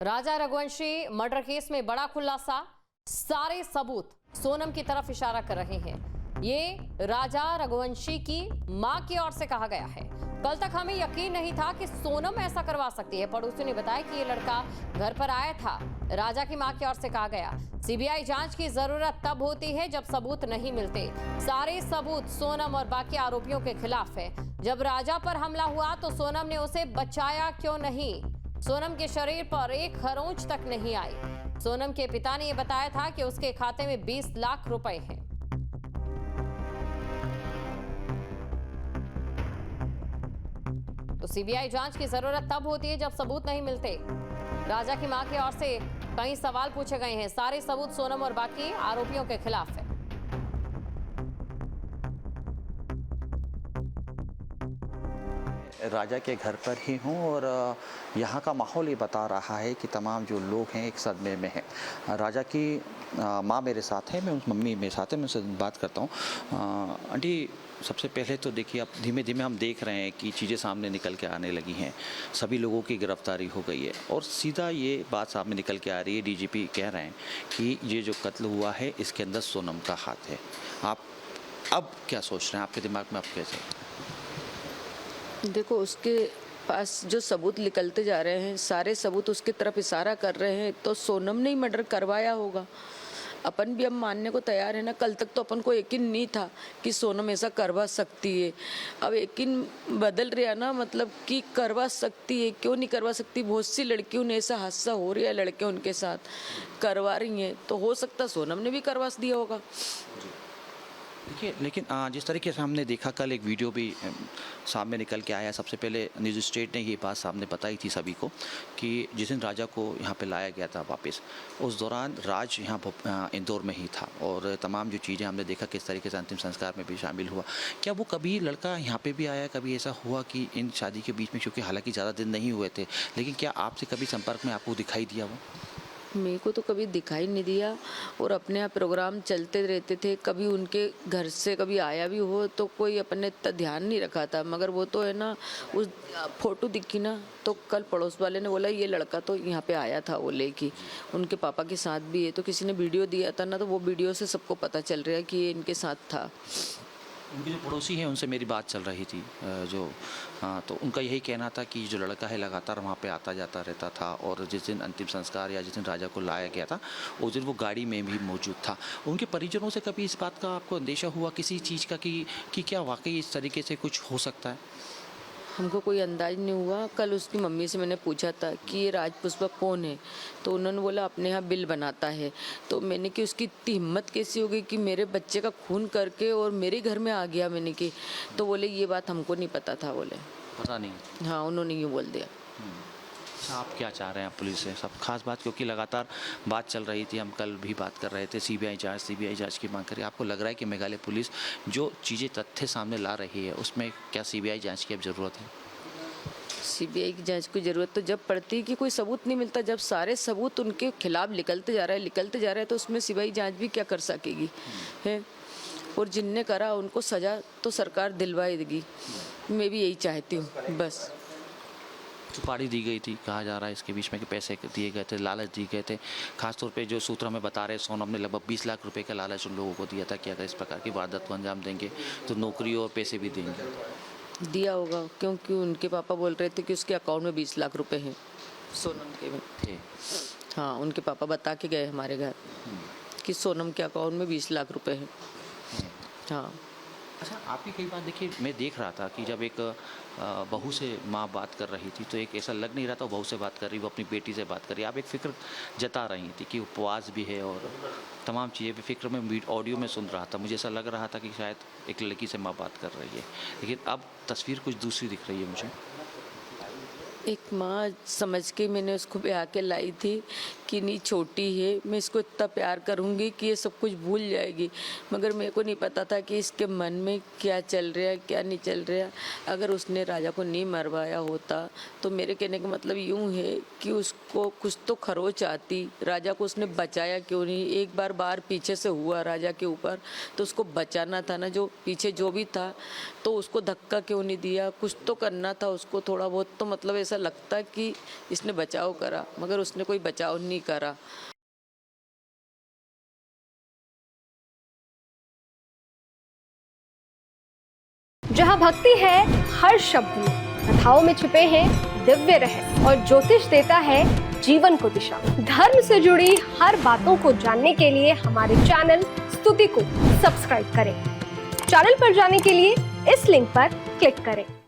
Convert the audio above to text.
राजा Raghuvanshi murder case में बड़ा खुलासा। सारे सबूत सोनम की तरफ इशारा कर रहे हैं। ये राजा रघुवंशी की मां की ओर से कहा गया है। कल तक हमें यकीन नहीं था कि सोनम ऐसा करवा सकती है। पड़ोसियों ने बताया कि ये लड़का घर पर आया था। राजा की मां की ओर से कहा गया, सीबीआई जांच की जरूरत तब होती है जब सबूत नहीं मिलते। सारे सबूत सोनम और बाकी आरोपियों के खिलाफ है। जब राजा पर हमला हुआ तो सोनम ने उसे बचाया क्यों नहीं? सोनम के शरीर पर एक खरोंच तक नहीं आई। सोनम के पिता ने यह बताया था कि उसके खाते में 20 लाख रुपए हैं। तो सीबीआई जांच की जरूरत तब होती है जब सबूत नहीं मिलते। राजा की मां की ओर से कई सवाल पूछे गए हैं। सारे सबूत सोनम और बाकी आरोपियों के खिलाफ है। राजा के घर पर ही हूँ और यहाँ का माहौल ये बता रहा है कि तमाम जो लोग हैं एक सदमे में हैं। राजा की माँ मेरे साथ है, मैं उस मम्मी मेरे साथ है, मैं उनसे बात करता हूँ। आंटी, सबसे पहले तो देखिए, अब धीमे धीमे हम देख रहे हैं कि चीज़ें सामने निकल के आने लगी हैं। सभी लोगों की गिरफ्तारी हो गई है और सीधा ये बात सामने निकल के आ रही है। डीजीपी कह रहे हैं कि ये जो कत्ल हुआ है इसके अंदर सोनम का हाथ है। आप अब क्या सोच रहे हैं? आपके दिमाग में अब कैसे? देखो, उसके पास जो सबूत निकलते जा रहे हैं, सारे सबूत उसकी तरफ इशारा कर रहे हैं, तो सोनम ने ही मर्डर करवाया होगा। अपन भी अब मानने को तैयार है ना। कल तक तो अपन को यकीन नहीं था कि सोनम ऐसा करवा सकती है। अब यकीन बदल रहा ना, मतलब कि करवा सकती है। क्यों नहीं करवा सकती? बहुत सी लड़कियों ने ऐसा हादसा हो रहा है, लड़के उनके साथ करवा रही हैं, तो हो सकता सोनम ने भी करवा दिया होगा। देखिए, लेकिन जिस तरीके से हमने देखा, कल एक वीडियो भी सामने निकल के आया। सबसे पहले न्यूज़ स्टेट ने ये बात सामने बताई थी सभी को कि जिस दिन राजा को यहाँ पे लाया गया था वापस, उस दौरान राज यहाँ इंदौर में ही था और तमाम जो चीज़ें हमने देखा किस तरीके से अंतिम संस्कार में भी शामिल हुआ। क्या वो कभी लड़का यहाँ पे भी आया? कभी ऐसा हुआ कि इन शादी के बीच में, क्योंकि हालांकि ज़्यादा दिन नहीं हुए थे, लेकिन क्या आपसे कभी संपर्क में आपको दिखाई दिया वो? मेरे को तो कभी दिखाई नहीं दिया और अपने यहाँ प्रोग्राम चलते रहते थे। कभी उनके घर से कभी आया भी हो तो कोई अपने इतना ध्यान नहीं रखा था। मगर वो तो है ना, उस फोटो दिखी ना, तो कल पड़ोस वाले ने बोला ये लड़का तो यहाँ पे आया था, वो लेके उनके पापा के साथ भी है। तो किसी ने वीडियो दिया था ना, तो वो वीडियो से सबको पता चल रहा है कि ये इनके साथ था। उनके जो पड़ोसी हैं उनसे मेरी बात चल रही थी हाँ, तो उनका यही कहना था कि जो लड़का है लगातार वहाँ पे आता जाता रहता था और जिस दिन अंतिम संस्कार या जिस दिन राजा को लाया गया था उस दिन वो गाड़ी में भी मौजूद था। उनके परिजनों से कभी इस बात का आपको अंदेशा हुआ किसी चीज़ का कि क्या वाकई इस तरीके से कुछ हो सकता है? हमको कोई अंदाज नहीं हुआ। कल उसकी मम्मी से मैंने पूछा था कि ये राजपुष्पक कौन है, तो उन्होंने बोला अपने यहाँ बिल बनाता है। तो मैंने कि उसकी इतनी हिम्मत कैसी होगी कि मेरे बच्चे का खून करके और मेरे घर में आ गया। मैंने कि तो बोले ये बात हमको नहीं पता था। बोले पता नहीं। हाँ, उन्होंने यूँ बोल दिया। आप क्या चाह रहे हैं पुलिस से? सब खास बात, क्योंकि लगातार बात चल रही थी, हम कल भी बात कर रहे थे, सीबीआई जांच की मांग करें। आपको लग रहा है कि मेघालय पुलिस जो चीज़ें तथ्य सामने ला रही है उसमें क्या सीबीआई जांच की अब ज़रूरत है? सीबीआई की जांच की जरूरत तो जब पड़ती है कि कोई सबूत नहीं मिलता। जब सारे सबूत उनके खिलाफ निकलते जा रहा है तो उसमें सीबीआई जांच भी क्या कर सकेगी है। और जिनने करा उनको सजा तो सरकार दिलवाएगी। मैं भी यही चाहती हूँ बस। सुपारी दी गई थी, कहा जा रहा है इसके बीच में कि पैसे दिए गए थे, लालच दिए गए थे। खासतौर पे जो सूत्र हमें बता रहे हैं, सोनम ने लगभग 20 लाख रुपए का लालच उन लोगों को दिया था कि अगर इस प्रकार की वारदात को अंजाम देंगे तो नौकरी और पैसे भी देंगे। दिया होगा, क्योंकि उनके पापा बोल रहे थे कि उसके अकाउंट में 20 लाख रुपए हैं सोनम के में। हाँ, उनके पापा बता के गए हमारे घर कि सोनम के अकाउंट में 20 लाख रुपए हैं। हाँ। अच्छा, आपकी कई बार देखिए, मैं देख रहा था कि जब एक बहू से माँ बात कर रही थी तो एक ऐसा लग नहीं रहा था बहू से बात कर रही, वो अपनी बेटी से बात कर रही। आप एक फ़िक्र जता रही थी कि उपवास भी है और तमाम चीज़ें भी फ़िक्र में ऑडियो में सुन रहा था। मुझे ऐसा लग रहा था कि शायद एक लड़की से माँ बात कर रही है, लेकिन अब तस्वीर कुछ दूसरी दिख रही है मुझे। एक माँ समझ के मैंने उसको ब्याह के लाई थी कि नहीं, छोटी है, मैं इसको इतना प्यार करूँगी कि ये सब कुछ भूल जाएगी। मगर मेरे को नहीं पता था कि इसके मन में क्या चल रहा है, क्या नहीं चल रहा। अगर उसने राजा को नहीं मरवाया होता तो मेरे कहने का मतलब यूँ है कि उसको कुछ तो खरोच आती। राजा को उसने बचाया क्यों नहीं? एक बार पीछे से हुआ राजा के ऊपर, तो उसको बचाना था ना। जो पीछे जो भी था तो उसको धक्का क्यों नहीं दिया? कुछ तो करना था उसको, थोड़ा बहुत तो मतलब ऐसा ऐसा लगता कि इसने बचाव करा, मगर उसने कोई बचाव नहीं करा। जहाँ भक्ति है हर शब्द में, कथाओं में छुपे हैं दिव्य रहस्य और ज्योतिष देता है जीवन को दिशा। धर्म से जुड़ी हर बातों को जानने के लिए हमारे चैनल स्तुति को सब्सक्राइब करें। चैनल पर जाने के लिए इस लिंक पर क्लिक करें।